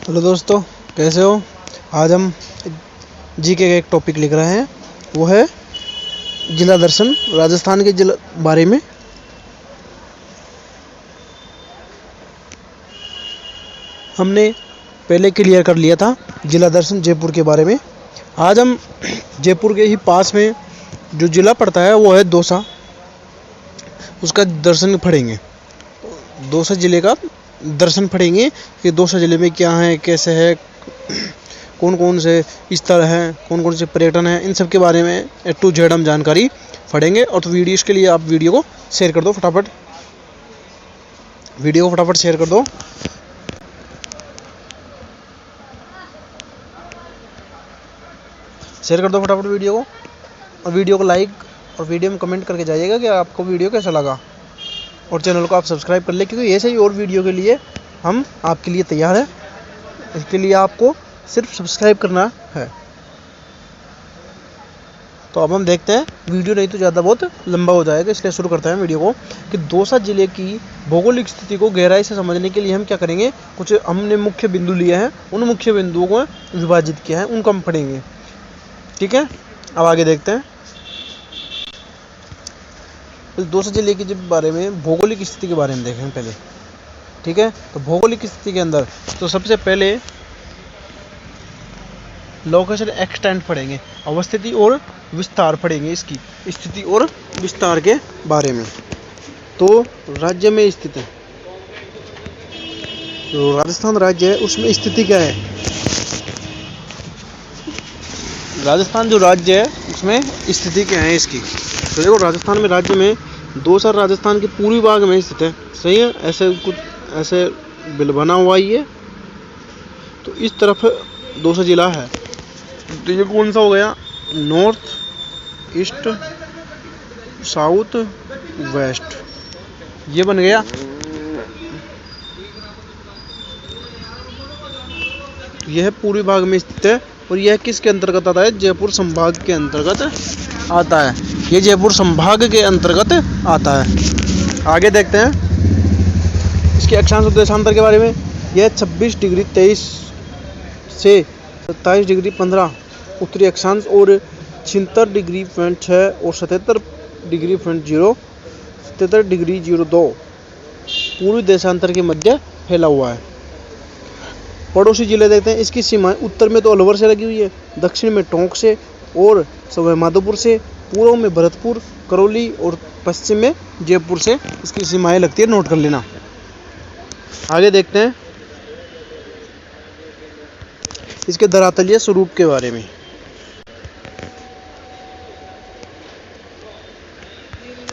Hello दोस्तों, कैसे हो। आज हम जीके का एक टॉपिक लिख रहे हैं, वो है जिला दर्शन राजस्थान के जिला बारे में। हमने पहले क्लियर कर लिया था जिला दर्शन जयपुर के बारे में। आज हम जयपुर के ही पास में जो जिला पड़ता है वो है दौसा, उसका दर्शन पढ़ेंगे। दौसा जिले का दर्शन पढ़ेंगे कि दौसा जिले में क्या है, कैसे है, कौन कौन से स्थल हैं, कौन कौन से पर्यटन हैं, इन सब के बारे में ए टू जेड हम जानकारी पढ़ेंगे। और तो वीडियोज़ के लिए आप वीडियो को शेयर कर दो फटाफट, वीडियो को फटाफट शेयर कर दो। शेयर कर दो फटाफट वीडियो को, और वीडियो को लाइक और वीडियो में कमेंट करके जाइएगा कि आपको वीडियो कैसा लगा। और चैनल को आप सब्सक्राइब कर ले, क्योंकि ऐसे ही और वीडियो के लिए हम आपके लिए तैयार हैं। इसके लिए आपको सिर्फ सब्सक्राइब करना है। तो अब हम देखते हैं, वीडियो नहीं तो ज़्यादा बहुत लंबा हो जाएगा, इसलिए शुरू करते हैं वीडियो को। कि दौसा जिले की भौगोलिक स्थिति को गहराई से समझने के लिए हम क्या करेंगे, कुछ हमने मुख्य बिंदु लिए हैं, उन मुख्य बिंदुओं को विभाजित किया है, उनको हम पढ़ेंगे। ठीक है, अब आगे देखते हैं। दौसा जिले के बारे में भौगोलिक स्थिति के बारे में देखें पहले। ठीक है, तो भौगोलिक स्थिति के अंदर तो सबसे पहले लोकेशन एक्सटेंट पढ़ेंगे, अवस्थिति और विस्तार पढ़ेंगे, इसकी स्थिति और विस्तार के बारे में। तो राज्य में स्थित है, जो राजस्थान राज्य है उसमें स्थिति क्या है। राजस्थान जो राज्य है उसमें स्थिति क्या है इसकी। तो देखो, राजस्थान में राज्य में दौसा राजस्थान के पूर्वी भाग में स्थित है। सही है, ऐसे कुछ ऐसे बिल बना हुआ ही है। तो इस तरफ दौसा जिला है। तो ये कौन सा हो गया, नॉर्थ ईस्ट साउथ वेस्ट, ये बन गया। यह पूर्वी भाग में स्थित है, और यह किसके अंतर्गत आता है, जयपुर संभाग के अंतर्गत आता है। ये जयपुर संभाग के अंतर्गत आता है। आगे देखते हैं इसके अक्षांश और देशांतर के बारे में। यह 26 डिग्री 23 से 27 डिग्री 15 उत्तरी अक्षांश और 76 डिग्री 6 और 77 डिग्री 0 77 डिग्री 02 पूर्वी देशांतर के मध्य फैला हुआ है। पड़ोसी जिले देखते हैं। इसकी सीमाएं उत्तर में तो अलवर से लगी हुई है, दक्षिण में टोंक से और सवाई माधोपुर से, पूर्व में भरतपुर करौली और पश्चिम में जयपुर से इसकी सीमाएं लगती है, नोट कर लेना। आगे देखते हैं इसके धरातलीय स्वरूप के बारे में।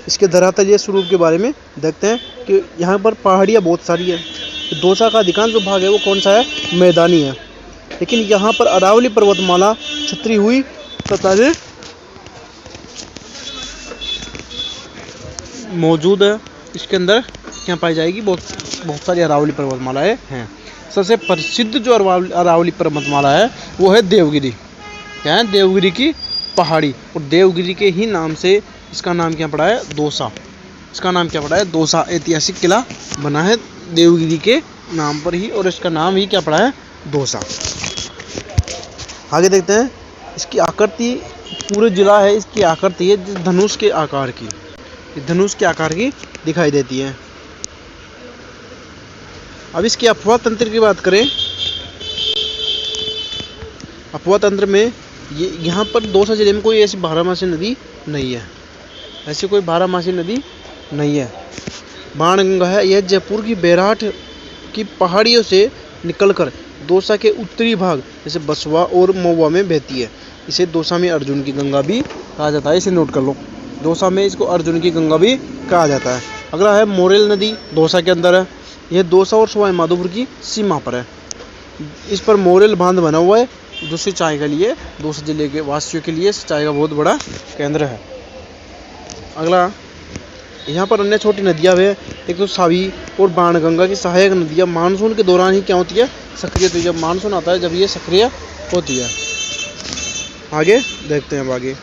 इसके धरातलीय स्वरूप के बारे में देखते हैं कि यहाँ पर पहाड़ियाँ बहुत सारी है। दौसा का अधिकांश जो भाग है वो कौन सा है, मैदानी है। लेकिन यहाँ पर अरावली पर्वतमाला छतरी हुई तथा मौजूद है। इसके अंदर क्या पाई जाएगी, बहुत सारी अरावली पर्वतमालाएं हैं। सबसे प्रसिद्ध जो अरावली पर्वतमाला है वो है देवगिरी। क्या है, देवगिरी की पहाड़ी। और देवगिरी के ही नाम से इसका नाम क्या पड़ा है, दौसा। इसका नाम क्या पड़ा है, दौसा। ऐतिहासिक किला बना है देवगिरी के नाम पर ही, और इसका नाम ही क्या पड़ा है, दौसा। आगे देखते हैं इसकी आकृति। पूरे जिला है, इसकी आकृति है धनुष के आकार की, धनुष के आकार की दिखाई देती है। अब इसके अफवाह तंत्र की बात करें। अफवाह तंत्र में यहाँ पर दौसा जिले में कोई ऐसी बारहमासी नदी नहीं है, ऐसी कोई बारहमासी नदी नहीं है। बाणगंगा है, यह जयपुर की बैराठ की पहाड़ियों से निकलकर दौसा के उत्तरी भाग जैसे बसवा और महुआ में बहती है। इसे दौसा में अर्जुन की गंगा भी कहा जाता है, इसे नोट कर लो। दौसा में इसको अर्जुन की गंगा भी कहा जाता है। अगला है मोरेल नदी, दौसा के अंदर है। यह दौसा और सवाई माधोपुर की सीमा पर है। इस पर मोरेल बांध बना हुआ है, जो सिंचाई के लिए दौसा जिले के वासियों के लिए सिंचाई का बहुत बड़ा केंद्र है। अगला, यहाँ पर अन्य छोटी नदियाँ हैं। एक तो सावी और बाणगंगा की सहायक नदियाँ मानसून के दौरान ही क्या होती है, सक्रिय होती है। जब मानसून आता है जब ये सक्रिय होती है। आगे देखते हैं। अब आगे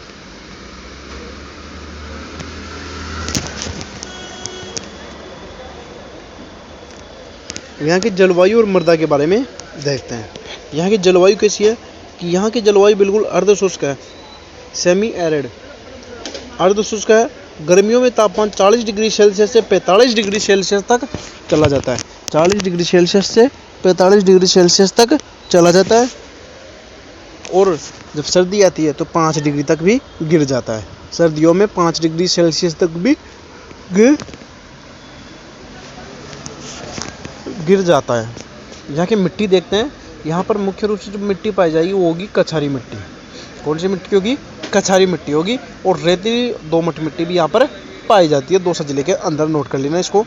यहाँ की जलवायु और मृदा के बारे में देखते हैं यहाँ की जलवायु कैसी है कि यहाँ की जलवायु बिल्कुल अर्धशुष्क है, सेमी एरिड, अर्धशुष्क है। गर्मियों में तापमान 40 डिग्री सेल्सियस से 45 डिग्री सेल्सियस तक चला जाता है, 40 डिग्री सेल्सियस से 45 डिग्री सेल्सियस तक चला जाता है। और जब सर्दी आती है तो 5 डिग्री तक भी गिर जाता है, सर्दियों में 5 डिग्री सेल्सियस तक भी गिर जाता है। यहाँ की मिट्टी देखते हैं, यहाँ पर मुख्य रूप से जो मिट्टी पाई जाएगी वो होगी कछारी मिट्टी। कौन सी मिट्टी होगी? कछारी मिट्टी होगी। और रेतीली दोमट मिट्टी भी यहाँ पर पाई जाती है, दौसा जिले के अंदर, नोट कर लेना इसको।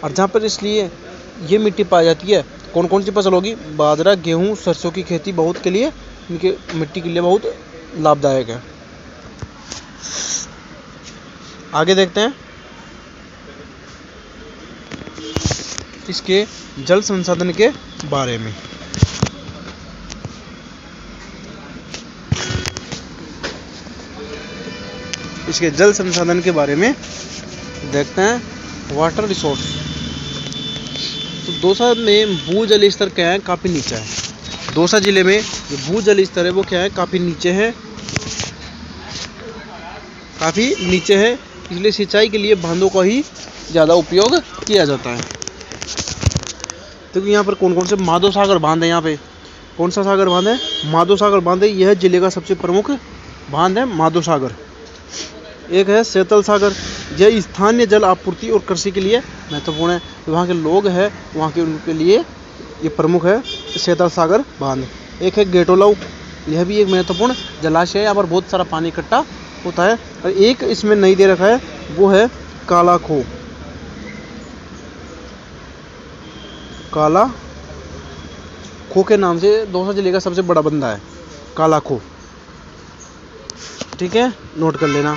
और जहाँ पर इसलिए ये मिट्टी पाई जाती है, कौन कौन सी फसल होगी? बाजरा, गेहूँ, सरसों की खेती बहुत के लिए, इनके मिट्टी के लिए बहुत लाभदायक है। आगे देखते हैं इसके जल संसाधन के बारे में। इसके जल संसाधन के बारे में देखते हैं। वाटर रिसोर्स, तो दौसा में भूजल स्तर क्या है? काफ़ी नीचा है। दौसा जिले में जो भूजल स्तर है वो क्या है? काफ़ी नीचे है, काफ़ी नीचे है। इसलिए सिंचाई के लिए बांधों का ही ज़्यादा उपयोग किया जाता है। देखो यहाँ पर कौन कौन से माधव सागर बांध है। यहाँ पे कौन सा सागर बांध है? माधव सागर बांध है। यह जिले का सबसे प्रमुख बांध है माधव सागर। एक है सेतल सागर, यह स्थानीय जल आपूर्ति और कृषि के लिए महत्वपूर्ण है। वहाँ के लोग हैं, वहाँ के उनके लिए ये प्रमुख है सेतल सागर बांध। एक है गेटोलाऊ, यह भी एक महत्वपूर्ण जलाशय है, यहाँ पर बहुत सारा पानी इकट्ठा होता है। और एक इसमें नहीं दे रखा है, वो है काला खो। काला खो के नाम से दौसा जिले का सबसे बड़ा बंधा है काला खो। ठीक है, नोट कर लेना।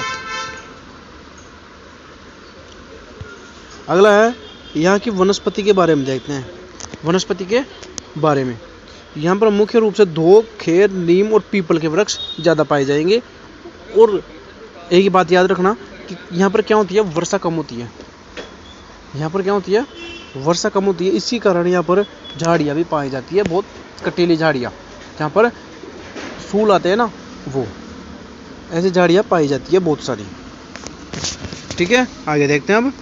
अगला है यहाँ की वनस्पति के बारे में देखते हैं। वनस्पति के बारे में यहाँ पर मुख्य रूप से धोक, खेर, नीम और पीपल के वृक्ष ज़्यादा पाए जाएंगे। और एक ही बात याद रखना कि यहाँ पर क्या होती है? वर्षा कम होती है। यहाँ पर क्या होती है? वर्षा कम होती है। इसी कारण यहाँ पर झाड़ियाँ भी पाई जाती है, बहुत कटीली झाड़ियाँ, जहाँ पर फूल आते हैं ना, वो ऐसी झाड़ियाँ पाई जाती है बहुत सारी। ठीक है, आगे देखते हैं।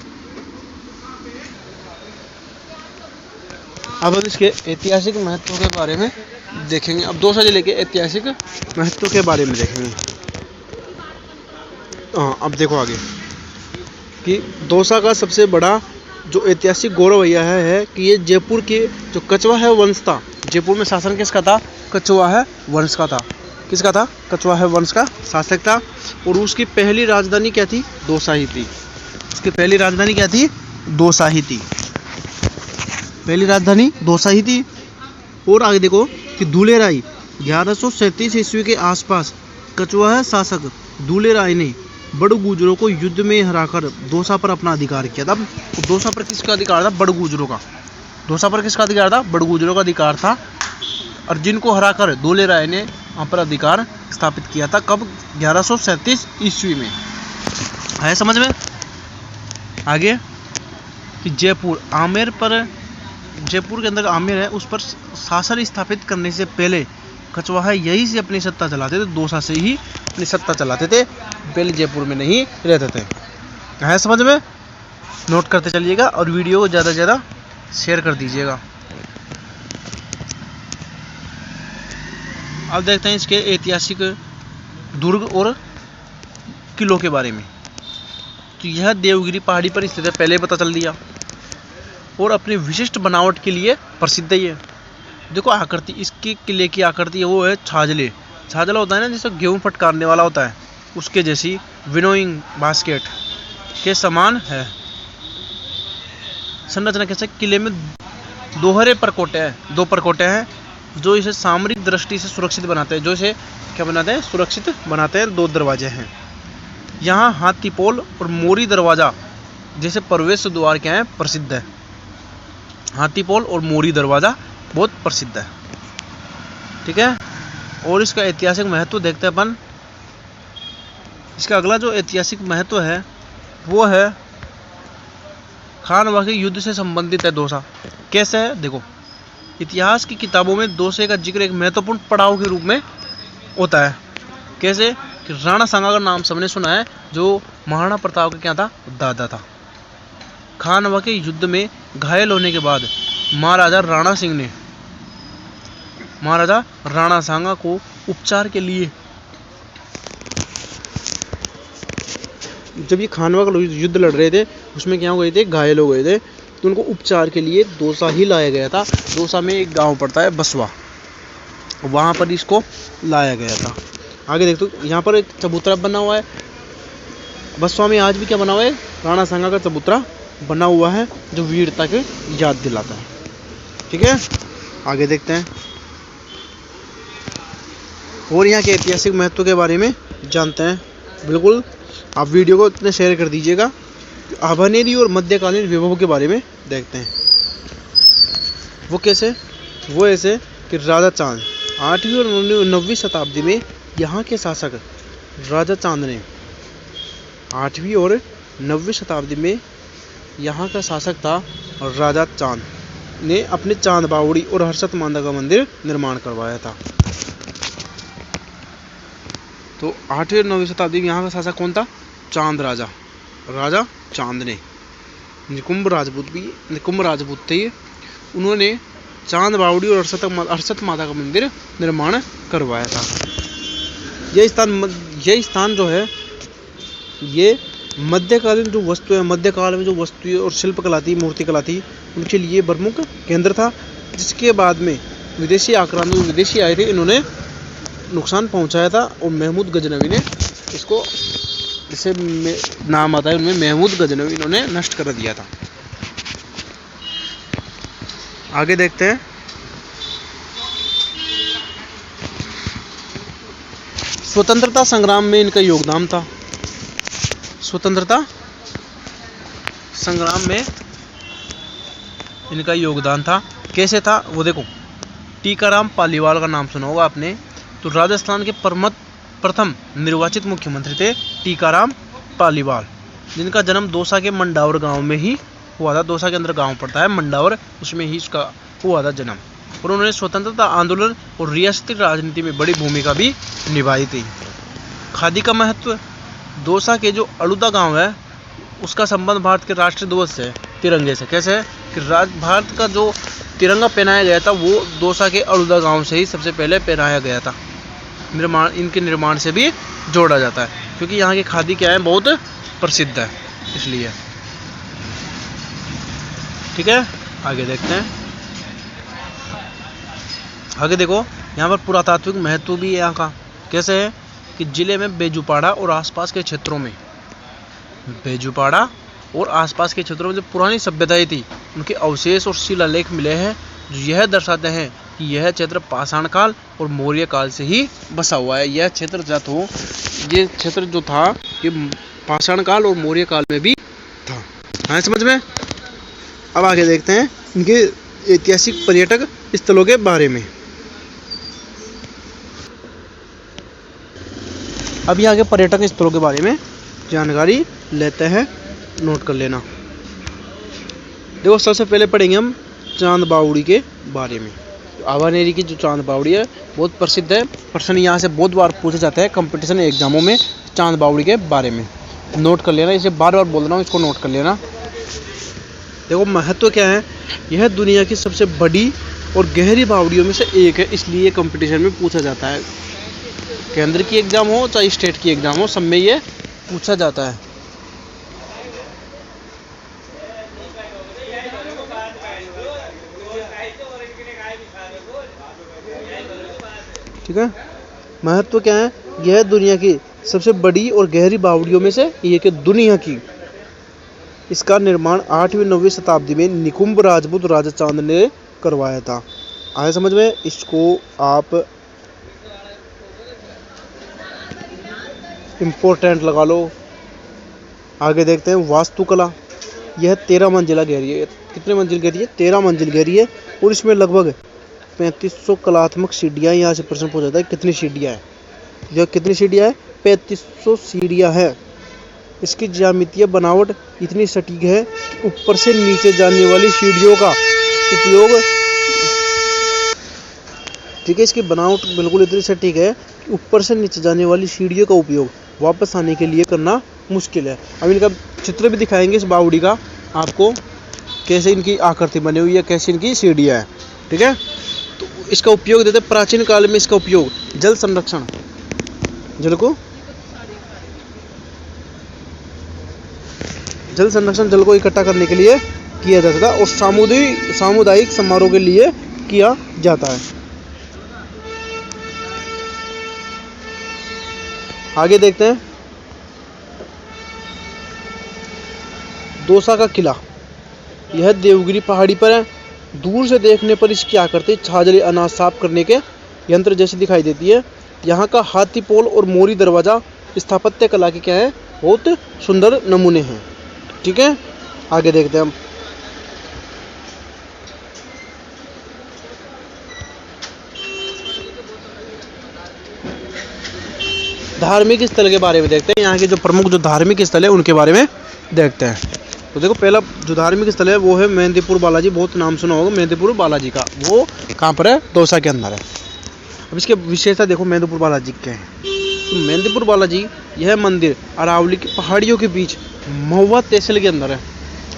अब इसके ऐतिहासिक महत्व के बारे में देखेंगे। अब दौसा जिले के ऐतिहासिक महत्व के बारे में देखेंगे। हाँ, अब देखो आगे कि दौसा का सबसे बड़ा जो ऐतिहासिक गौरव यह है कि ये जयपुर के जो कछवाहा है वंश था। जयपुर में शासन किसका था? कछवाहा है वंश का था। किसका था? कछवाहा है वंश का शासक था। और उसकी पहली राजधानी क्या थी? दौसा ही थी। उसकी पहली राजधानी क्या थी? दौसा ही थी। पहली राजधानी दौसा ही थी। और आगे देखो कि दूलेराय 1137 ईस्वी के आसपास कछवाहा शासक दूलेराय ने बड़ गुजरों को युद्ध में हराकर दौसा पर अपना अधिकार किया था। दौसा पर किसका अधिकार था? बड़ गुजरों का। दौसा पर किसका अधिकार था? बड़ गुजरों का अधिकार था। और जिनको हराकर दूलेराय ने वहाँ पर अधिकार स्थापित किया था। कब? 1137 ईस्वी में। है समझ में? आगे कि जयपुर आमेर पर, जयपुर के अंदर आमेर है, उस पर शासन स्थापित करने से पहले कछवाहा यहीं से अपनी सत्ता चलाते थे। दौसा से ही अपनी सत्ता चलाते थे, पहले जयपुर में नहीं रहते थे। है समझ में? नोट करते चलिएगा और वीडियो को ज़्यादा से ज़्यादा शेयर कर दीजिएगा। अब देखते हैं इसके ऐतिहासिक दुर्ग और किलों के बारे में। तो यह देवगिरी पहाड़ी पर स्थित है, पहले पता चल दिया। और अपनी विशिष्ट बनावट के लिए प्रसिद्ध है ये। देखो आकृति, इसके किले की आकृति है वो है छाजले। छाजला होता है ना, जैसे गेहूँ फटकारने वाला होता है, उसके जैसी विनोइंग बास्केट के समान है। संरचना कैसे? किले में दोहरे परकोटे हैं, 2 परकोटे हैं जो इसे सामरिक दृष्टि से सुरक्षित बनाते हैं। जो इसे क्या बनाते हैं? सुरक्षित बनाते हैं। 2 दरवाजे हैं यहाँ। हाथीपोल और मोरी दरवाजा जैसे प्रवेश द्वार क्या है? प्रसिद्ध है। हाथीपोल और मोरी दरवाजा बहुत प्रसिद्ध है। ठीक है, और इसका ऐतिहासिक महत्व देखते हैं अपन। इसका अगला जो ऐतिहासिक महत्व है वो है खानवा के युद्ध से संबंधित है दौसा। कैसे है? देखो, इतिहास की किताबों में दोसे का जिक्र एक महत्वपूर्ण पड़ाव के रूप में होता है। कैसे कि राणा सांगा का नाम सबने सुना है, जो महाराणा प्रताप का क्या था, दादा था। खानवा के युद्ध में घायल होने के बाद महाराजा राणा सांगा को उपचार के लिए, जब ये खानवा का युद्ध लड़ रहे थे उसमें क्या हो गए थे, घायल हो गए थे, तो उनको उपचार के लिए दौसा ही लाया गया था। दौसा में एक गांव पड़ता है बसवा, वहां पर इसको लाया गया था। आगे देखो यहाँ पर एक चबूतरा बना हुआ है बसवा में, आज भी क्या बना हुआ है, राणा सांगा का चबूतरा बना हुआ है, जो वीरता के याद दिलाता है। ठीक है, आगे देखते हैं और यहाँ के ऐतिहासिक महत्व के बारे में जानते हैं। बिल्कुल आप वीडियो को इतने शेयर कर दीजिएगा। आभनेरी और मध्यकालीन विभव के बारे में देखते हैं। वो कैसे, वो ऐसे कि राजा चांद 8वीं और 9वीं शताब्दी में यहाँ के शासक राजा चांद ने 8वीं और 9वीं शताब्दी में यहाँ का शासक था राजा चांद ने अपने चांद बावड़ी और हर्षद माता का मंदिर निर्माण करवाया था। तो 8वीं और 9वीं शताब्दी में यहाँ का शासक कौन था, चांद राजा चांद ने। निकुंभ राजपूत थे, उन्होंने चांद बावड़ी और हर्षद माता का मंदिर निर्माण करवाया था। यह स्थान जो है, ये मध्यकालीन जो वस्तु है, मध्यकाल में जो वस्तुएं और शिल्पकला थी, मूर्तिकला थी, उनके लिए प्रमुख केंद्र था। जिसके बाद में विदेशी आए थे, इन्होंने नुकसान पहुंचाया था और महमूद गजनवी ने इसको, जिसे नाम आता है उनमें, महमूद गजनवी, इन्होंने नष्ट कर दिया था। आगे देखते हैं स्वतंत्रता संग्राम में इनका योगदान था। स्वतंत्रता संग्राम में इनका योगदान था। कैसे था वो देखो, टीकाराम पालीवाल का नाम सुना होगा आपने। तो राजस्थान के प्रथम निर्वाचित मुख्यमंत्री थे टीकाराम पालीवाल, जिनका जन्म दौसा के मंडावर गांव में ही हुआ था। दौसा के अंदर गांव पड़ता है मंडावर, उसमें ही इसका हुआ था जन्म। और उन्होंने स्वतंत्रता आंदोलन और रियासती राजनीति में बड़ी भूमिका भी निभाई थी। खादी का महत्व, दौसा के जो अड़ुदा गांव है उसका संबंध भारत के राष्ट्रीय ध्वज से, तिरंगे से। कैसे है कि भारत का जो तिरंगा पहनाया गया था वो दौसा के अड़ुदा गांव से ही सबसे पहले पहनाया गया था। इनके निर्माण से भी जोड़ा जाता है, क्योंकि यहाँ की खादी क्या है, बहुत प्रसिद्ध है, इसलिए। ठीक है, आगे देखते हैं। आगे देखो, यहाँ पर पुरातात्विक महत्व भी है यहाँ का। कैसे है कि जिले में बेजुपाड़ा और आसपास के क्षेत्रों में, जो पुरानी सभ्यताएं थी, उनके अवशेष और शिलालेख मिले हैं, जो यह दर्शाते हैं कि यह क्षेत्र पाषाण काल और मौर्य काल से ही बसा हुआ है। यह क्षेत्र जो था ये पाषाण काल और मौर्य काल में भी था। हाँ, समझ में। अब आगे देखते हैं इनके ऐतिहासिक पर्यटक स्थलों के बारे में। अब यहाँ के पर्यटक स्थलों के बारे में जानकारी लेते हैं, नोट कर लेना। देखो, सबसे पहले पढ़ेंगे हम चांद बावड़ी के बारे में। आवानेरी की जो चांद बावड़ी है बहुत प्रसिद्ध है। प्रश्न यहाँ से बहुत बार पूछे जाते हैं कंपटीशन एग्जामों में चांद बावड़ी के बारे में। नोट कर लेना, इसे बार बार बोल रहा हूँ, इसको नोट कर लेना। देखो, महत्व क्या है, यह दुनिया की सबसे बड़ी और गहरी बावड़ियों में से एक है, इसलिए कंपटीशन में पूछा जाता है। केंद्र की एग्जाम हो चाहे स्टेट की एग्जाम हो, सब में ये पूछा जाता है। ठीक है, महत्व क्या है, यह दुनिया की सबसे बड़ी और गहरी बावड़ियों में से एक है, दुनिया की। इसका निर्माण 8वीं 9वीं शताब्दी में निकुंभ राजपूत राजा चांद ने करवाया था। आए समझ में, इसको आप इम्पोर्टेंट लगा लो। आगे देखते हैं वास्तुकला। यह 13 मंजिला गहरी है। कितने मंजिल गहरी है? 13 मंजिल गहरी है, और इसमें लगभग 3500 कलात्मक सीढ़ियाँ। यहाँ से प्रश्न पूछा जाता है कितनी सीढ़ियाँ हैं। यह कितनी सीढ़ियाँ है? 3500 सीढ़ियाँ हैं। इसकी ज्यामितीय बनावट इतनी सटीक है कि ऊपर से नीचे जाने वाली सीढ़ियों का उपयोग ठीक है। इसकी बनावट बिल्कुल इतनी सटीक है कि ऊपर से नीचे जाने वाली सीढ़ियों का उपयोग वापस आने के लिए करना मुश्किल है। अब इनका चित्र भी दिखाएंगे इस बावड़ी का आपको, कैसे इनकी आकृति बनी हुई है, कैसे इनकी सीढ़ियाँ है। ठीक है, तो इसका उपयोग देते हैं प्राचीन काल में। इसका उपयोग जल संरक्षण, जल को इकट्ठा करने के लिए किया जाता था और सामुदायिक समारोह के लिए किया जाता है। आगे देखते हैं दौसा का किला। यह देवगिरी पहाड़ी पर है। दूर से देखने पर इसकी आकृति छाजली अनाज साफ करने के यंत्र जैसी दिखाई देती है। यहाँ का हाथी पोल और मोरी दरवाजा स्थापत्य कला के क्या है, बहुत सुंदर नमूने हैं। ठीक है, आगे देखते हैं हम। धार्मिक स्थल के बारे में देखते हैं। यहाँ के जो प्रमुख जो धार्मिक स्थल है उनके बारे में देखते हैं। तो देखो, पहला जो धार्मिक स्थल है वो है मेहंदीपुर बालाजी। बहुत नाम सुना होगा मेहंदीपुर बालाजी का। वो कहाँ पर है, दौसा के अंदर है। अब इसके विशेषता देखो मेहंदीपुर बालाजी के हैं। तो मेहंदीपुर बालाजी यह मंदिर अरावली की पहाड़ियों के बीच महुआ तहसील के अंदर है।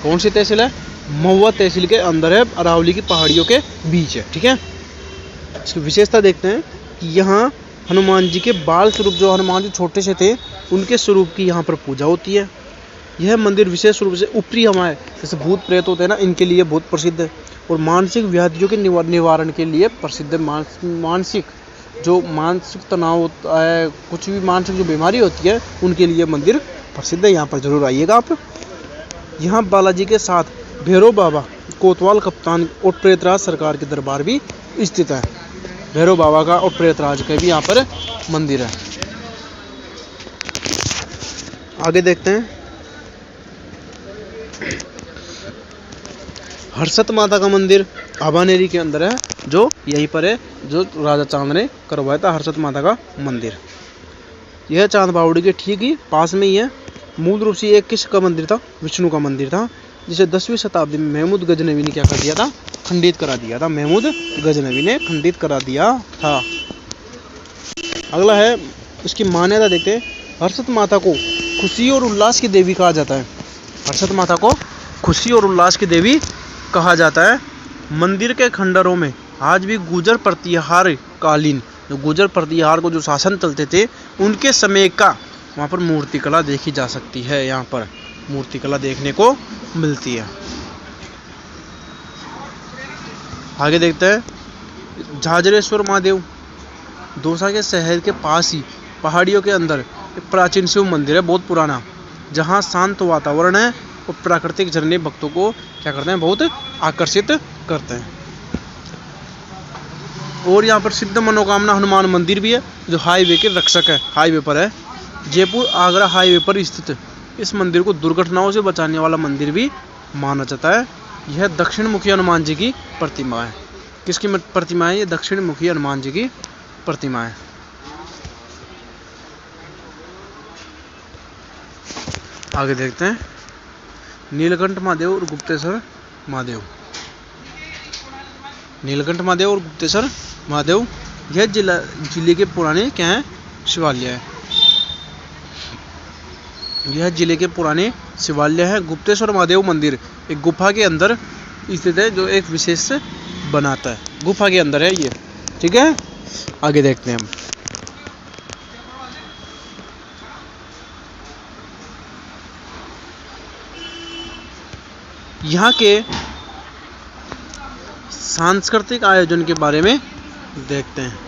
कौन सी तहसील है, महुआ तहसील के अंदर है, अरावली की पहाड़ियों के बीच है। ठीक है, इसकी विशेषता देखते हैं कि यहाँ हनुमान जी के बाल स्वरूप, जो हनुमान जी छोटे से थे उनके स्वरूप की यहाँ पर पूजा होती है। यह मंदिर विशेष रूप से ऊपरी हमारे जैसे भूत प्रेत होते हैं ना, इनके लिए बहुत प्रसिद्ध है और मानसिक व्याधियों के निवारण के लिए प्रसिद्ध है। मानसिक तनाव होता है, कुछ भी मानसिक जो बीमारी होती है उनके लिए मंदिर प्रसिद्ध है। यहाँ पर जरूर आइएगा आप। यहाँ बालाजी के साथ भैरव बाबा, कोतवाल कप्तान और प्रेतराज सरकार के दरबार भी स्थित है। भैरव बाबा का और प्रेतराज का भी यहाँ पर मंदिर है। आगे देखते हैं हर्षत माता का मंदिर आबानेरी के अंदर है, जो यहीं पर है, जो राजा चांद ने करवाया था हर्षत माता का मंदिर। यह चांद बावड़ी के ठीक ही पास में ही है। मूल रूप से एक किसका मंदिर था, विष्णु का मंदिर था, जिसे 10वीं शताब्दी में महमूद गजनवी ने क्या कर दिया था, खंडित करा दिया था। महमूद गजनवी ने खंडित करा दिया था। अगला है इसकी मान्यता देखते हैं। हर्षत माता को खुशी और उल्लास की देवी कहा जाता है। हर्षत माता को खुशी और उल्लास की देवी कहा जाता है। मंदिर के खंडरों में आज भी गुर्जर प्रतिहार कालीन, जो गुर्जर प्रतिहार को जो शासन चलते थे उनके समय का वहाँ पर मूर्ति कला देखी जा सकती है। यहाँ पर मूर्ति कला देखने को मिलती है। आगे देखते हैं झाजरेश्वर महादेव। दौसा के शहर के पास ही पहाड़ियों के अंदर एक प्राचीन शिव मंदिर है, बहुत पुराना, जहाँ शांत वातावरण है और प्राकृतिक झरने भक्तों को क्या करते हैं, बहुत आकर्षित करते हैं। और यहाँ पर सिद्ध मनोकामना हनुमान मंदिर भी है, जो हाईवे के रक्षक है, हाईवे पर है। जयपुर आगरा हाईवे पर स्थित इस मंदिर को दुर्घटनाओं से बचाने वाला मंदिर भी माना जाता है। यह दक्षिण मुखी हनुमान जी की प्रतिमा है। किसकी प्रतिमा है? ये दक्षिण मुखी हनुमान जी की प्रतिमा है। आगे देखते हैं नीलकंठ महादेव और गुप्तेश्वर महादेव। नीलकंठ महादेव और गुप्तेश्वर महादेव यह जिले के पुराने क्या है, शिवालय है। यह जिले के पुराने शिवालय है। गुप्तेश्वर महादेव मंदिर एक गुफा के अंदर स्थित है, जो एक विशेष बनाता है। गुफा के अंदर है ये। ठीक है, आगे देखते हैं हम। यहाँ के सांस्कृतिक आयोजन के बारे में देखते हैं।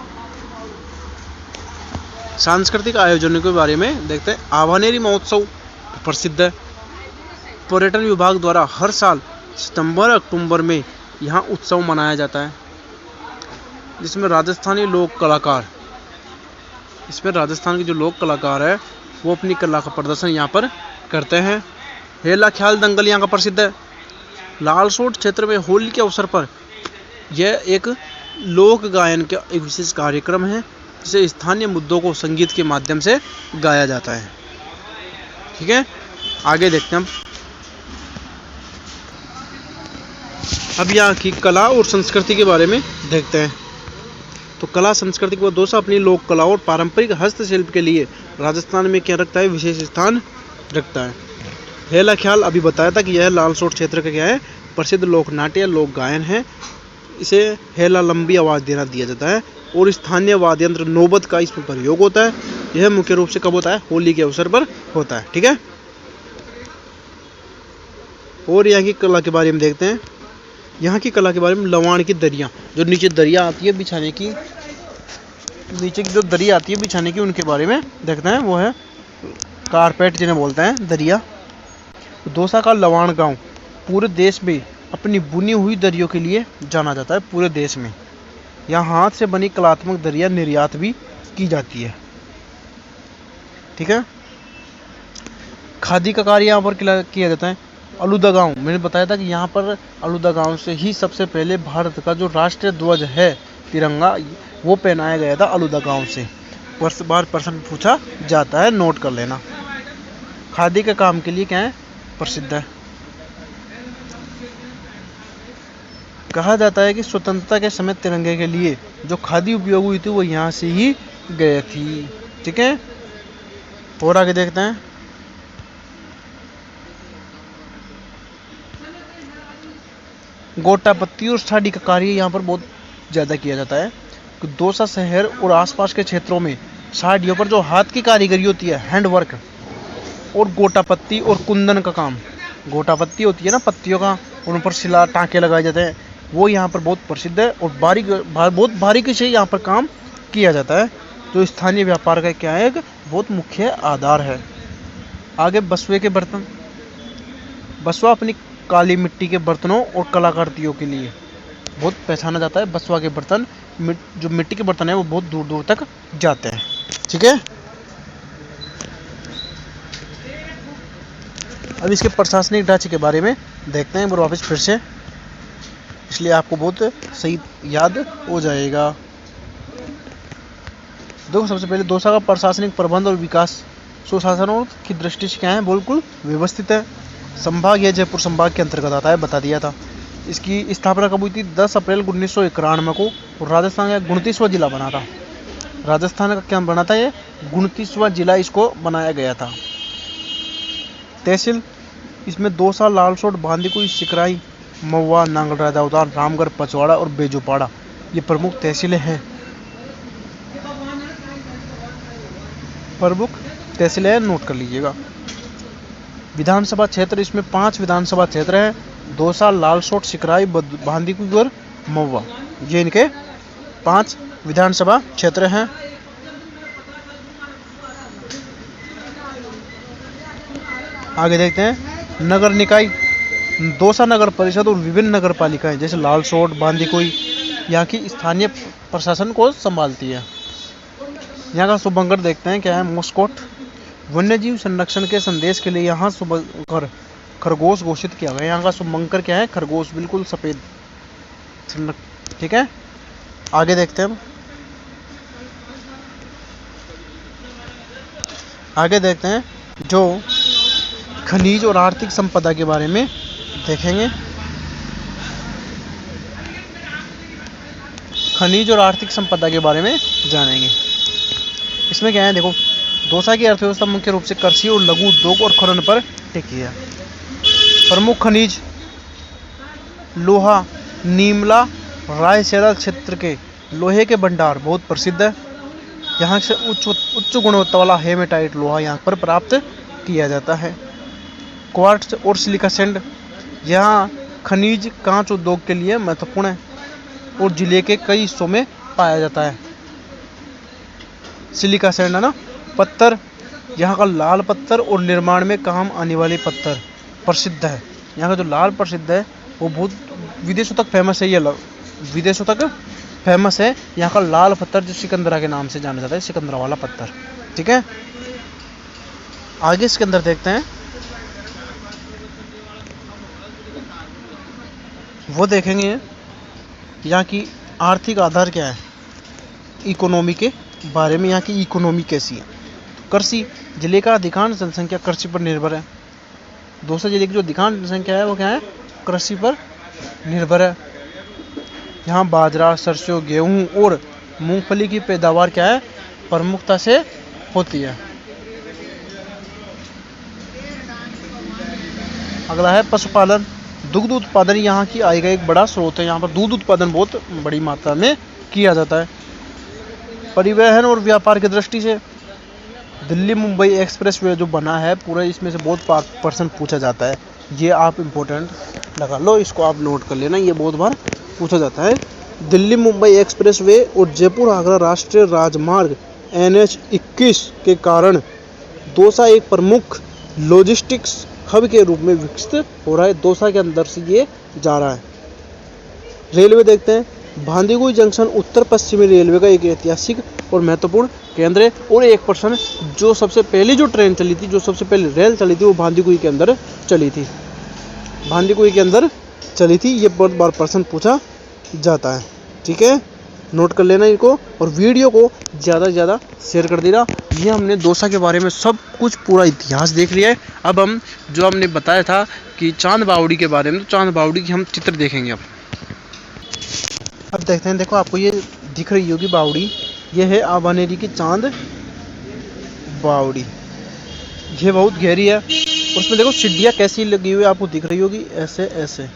सांस्कृतिक आयोजनों के बारे में देखते हैं। आभानेरी महोत्सव प्रसिद्ध है। पर्यटन विभाग द्वारा हर साल सितंबर अक्टूबर में यहाँ उत्सव मनाया जाता है, जिसमें राजस्थानी लोक कलाकार, इसमें राजस्थान के जो लोक कलाकार है वो अपनी कला का प्रदर्शन यहाँ पर करते हैं। हेला ख्याल दंगल यहाँ का प्रसिद्ध है। लालसोट क्षेत्र में होली के अवसर पर यह एक लोक गायन का एक विशेष कार्यक्रम है, जिसे स्थानीय मुद्दों को संगीत के माध्यम से गाया जाता है। ठीक है, आगे देखते हैं हम। अब यहाँ की कला और संस्कृति के बारे में देखते हैं। तो कला संस्कृति को दौसा अपनी लोक कला और पारंपरिक हस्तशिल्प के लिए राजस्थान में क्या रखता है, विशेष स्थान रखता है। हेला ख्याल अभी बताया था कि यह लालसोट क्षेत्र का क्या है, प्रसिद्ध लोक नाट्य लोक गायन है। इसे हेला लंबी आवाज़ देना दिया जाता है और स्थानीय वाद्य यंत्र नौबत का इसमें प्रयोग होता है। यह मुख्य रूप से कब होता है, होली के अवसर पर होता है। ठीक है, और यहाँ की कला के बारे में देखते हैं। यहाँ की कला के बारे में लवाण की दरियाँ, जो नीचे दरिया आती है बिछाने की, नीचे की जो दरिया आती है बिछाने की, उनके बारे में देखते हैं। वो है कारपेट जिन्हें बोलते हैं, दरिया। दौसा का लवाण गांव पूरे देश में अपनी बुनी हुई दरियों के लिए जाना जाता है, पूरे देश में। यहाँ हाथ से बनी कलात्मक दरिया निर्यात भी की जाती है। ठीक है, खादी का कार्य यहाँ पर किया जाता है। अलूदा गांव, मैंने बताया था कि यहाँ पर अलूदा गांव से ही सबसे पहले भारत का जो राष्ट्रीय ध्वज है तिरंगा, वो पहनाया गया था अलूदा गांव से। बार प्रश्न पूछा जाता है, नोट कर लेना। खादी के काम के लिए क्या है, प्रसिद्ध है। कहा जाता है कि स्वतंत्रता के समय तिरंगे के लिए जो खादी उपयोग हुई थी वो यहाँ से ही गई थी। ठीक है, और आगे देखते हैं। गोटापत्ती और साड़ी का कार्य यहाँ पर बहुत ज़्यादा किया जाता है। दौसा शहर और आसपास के क्षेत्रों में साड़ियों पर जो हाथ की कारीगरी होती है, हैंडवर्क, और गोटापत्ती और कुंदन का काम, गोटापत्ती होती है ना पत्तियों का, उन पर सिला टाँके लगाए जाते हैं, वो यहाँ पर बहुत प्रसिद्ध है और बहुत बारीकी से यहाँ पर काम किया जाता है, जो स्थानीय व्यापार का क्या है, एक बहुत मुख्य आधार है। आगे बसवे के बर्तन। बसवा अपनी काली मिट्टी के बर्तनों और कलाकृतियों के लिए बहुत पहचाना जाता है। बसवा के बर्तन, जो मिट्टी के बर्तन है, वो बहुत दूर दूर तक जाते हैं। ठीक है, अब इसके प्रशासनिक ढांचे के बारे में देखते हैं एक बार वापस फिर से, इसलिए आपको बहुत सही याद हो जाएगा। देखो, सबसे पहले दौसा का प्रशासनिक प्रबंध और विकास सुशासन की दृष्टि से क्या है, बिल्कुल व्यवस्थित है। संभाग यह जयपुर संभाग के अंतर्गत आता है, बता दिया था। इसकी स्थापना कब हुई थी, 10 अप्रैल 1991 को, और राजस्थान का 29वां जिला बना था। राजस्थान का क्या बना था, ये 29वां जिला इसको बनाया गया था। तहसील इसमें दौसा, लालसोट, बांदीकुई, सिकराई, महुआ, नांगल राजावतान, रामगढ़, पचवाड़ा और बेजूपाड़ा ये प्रमुख तहसीलें हैं। प्रमुख तहसीलें हैं, नोट कर लीजिएगा। विधानसभा क्षेत्र, इसमें 5 विधानसभा क्षेत्र हैं, दौसा, लालसोट, सिकराई, बांदीकुई और महुआ, ये इनके 5 विधानसभा क्षेत्र हैं। आगे देखते हैं नगर निकाय। दौसा नगर परिषद और विभिन्न नगर पालिकाएं जैसे लालसोट, बांदीकुई यहाँ की स्थानीय प्रशासन को संभालती है। यहाँ का शुभंकर देखते हैं क्या है, मस्कोट। वन्यजीव संरक्षण के संदेश के लिए यहाँ शुभंकर खरगोश घोषित किया गया। यहाँ का शुभंकर क्या है, खरगोश, बिल्कुल सफेद। ठीक है, आगे देखते हैं। आगे देखते हैं जो खनिज और आर्थिक संपदा के बारे में देखेंगे। खनिज और आर्थिक संपदा के बारे में जानेंगे। इसमें क्या है, देखो, दौसा की अर्थव्यवस्था मुख्य रूप से कृषि और लघु उद्योग और खनन पर टिकी है। प्रमुख खनिज लोहा, नीमला, रायसेरा क्षेत्र के लोहे के भंडार बहुत प्रसिद्ध है। यहाँ से उच्च गुणवत्ता वाला हेमेटाइट लोहा यहाँ पर प्राप्त किया जाता है। क्वार्ट्ज और सिलिका सैंड यहाँ खनिज कांच उद्योग के लिए महत्वपूर्ण है और जिले के कई हिस्सों में पाया जाता है। सिलिका सैंड है ना, पत्थर, यहाँ का लाल पत्थर और निर्माण में काम आने वाले पत्थर प्रसिद्ध है। यहाँ का जो लाल प्रसिद्ध है वो बहुत विदेशों तक फेमस है। ये विदेशों तक फेमस है यहाँ का लाल पत्थर, जो सिकंदरा के नाम से जाना जाता है, सिकंदरा वाला पत्थर। ठीक है, आगे इसके अंदर देखते हैं, वो देखेंगे यहाँ की आर्थिक आधार क्या है, इकोनॉमी के बारे में। यहाँ की इकोनॉमी कैसी है। कृषि, जिले का अधिकांश जनसंख्या कृषि पर निर्भर है। दौसा जिले की जो अधिकांश जनसंख्या है वो क्या है, कृषि पर निर्भर है। यहाँ बाजरा, सरसों, गेहूँ और मूंगफली की पैदावार क्या है, प्रमुखता से होती है। अगला है पशुपालन। दुग्ध उत्पादन यहाँ की आय का एक बड़ा स्रोत है। यहाँ पर दूध उत्पादन बहुत बड़ी मात्रा में किया जाता है। परिवहन और व्यापार की दृष्टि से दिल्ली मुंबई एक्सप्रेसवे जो बना है पूरा, इसमें से बहुत पर्सन पूछा जाता है। ये आप इम्पोर्टेंट लगा लो, इसको आप नोट कर लेना, ये बहुत बार पूछा जाता है। दिल्ली मुंबई एक्सप्रेसवे और जयपुर आगरा राष्ट्रीय राजमार्ग NH-21 के कारण दौसा एक प्रमुख लॉजिस्टिक्स हब के रूप में विकसित हो रहा है। दौसा के अंदर से ये जा रहा है। रेलवे देखते हैं। भांदीकुई जंक्शन उत्तर पश्चिमी रेलवे का एक ऐतिहासिक और महत्वपूर्ण केंद्र है। और एक पर्सन जो सबसे पहली जो ट्रेन चली थी, जो सबसे पहले रेल चली थी, वो भांदीकुई के अंदर चली थी। भांदीकुई के अंदर चली थी। ये बहुत बार प्रश्न पूछा जाता है। ठीक है, नोट कर लेना इनको और वीडियो को ज़्यादा से ज़्यादा शेयर कर देना। ये हमने दौसा के बारे में सब कुछ पूरा इतिहास देख लिया है। अब हम जो हमने बताया था कि चांद बावड़ी के बारे में, तो चांद बावड़ी की हम चित्र देखेंगे। अब देखते हैं। देखो, आपको ये दिख रही होगी बावड़ी, ये है आबानेरी की चांद बावड़ी। ये बहुत गहरी है। उसमें देखो सीढ़ियाँ कैसी लगी हुई है, आपको दिख रही होगी, ऐसे ऐसे,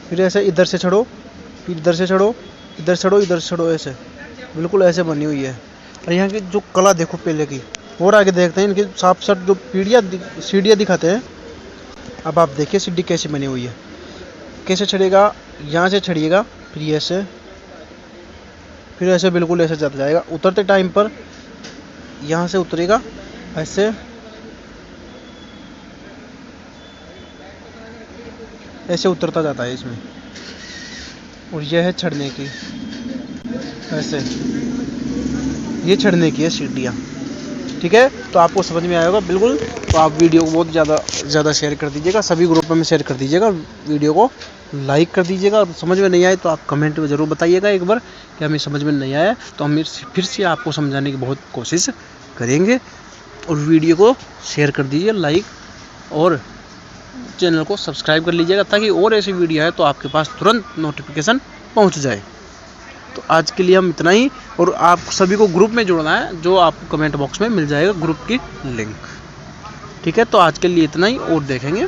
फिर ऐसे इधर से चढ़ो, फिर इधर से चढ़ो, इधर चढ़ो, इधर चढ़ो, ऐसे बिल्कुल ऐसे बनी हुई है। और यहाँ की जो कला देखो पहले की। और आगे देखते हैं इनके साफ साफ जो सीढ़ियाँ दिखाते हैं। अब आप देखिए सीढ़ी कैसी बनी हुई है। कैसे चढ़ेगा, यहाँ से चढ़िएगा, फिर ऐसे, फिर ऐसे बिल्कुल ऐसे चल जाएगा। उतरते टाइम पर यहाँ से उतरेगा, ऐसे ऐसे उतरता जाता है इसमें। और यह है चढ़ने की, ऐसे ये चढ़ने की है सीढ़ियाँ। ठीक है, तो आपको समझ में आएगा बिल्कुल। तो आप वीडियो को बहुत ज़्यादा शेयर कर दीजिएगा, सभी ग्रुप में शेयर कर दीजिएगा, वीडियो को लाइक कर दीजिएगा। और समझ में नहीं आए तो आप कमेंट में ज़रूर बताइएगा एक बार कि हमें समझ में नहीं आया, तो हम फिर से आपको समझाने की बहुत कोशिश करेंगे। और वीडियो को शेयर कर दीजिए, लाइक, और चैनल को सब्सक्राइब कर लीजिएगा ताकि और ऐसी वीडियो है तो आपके पास तुरंत नोटिफिकेशन पहुंच जाए। तो आज के लिए हम इतना ही। और आप सभी को ग्रुप में जुड़ना है, जो आपको कमेंट बॉक्स में मिल जाएगा ग्रुप की लिंक। ठीक है, तो आज के लिए इतना ही, और देखेंगे।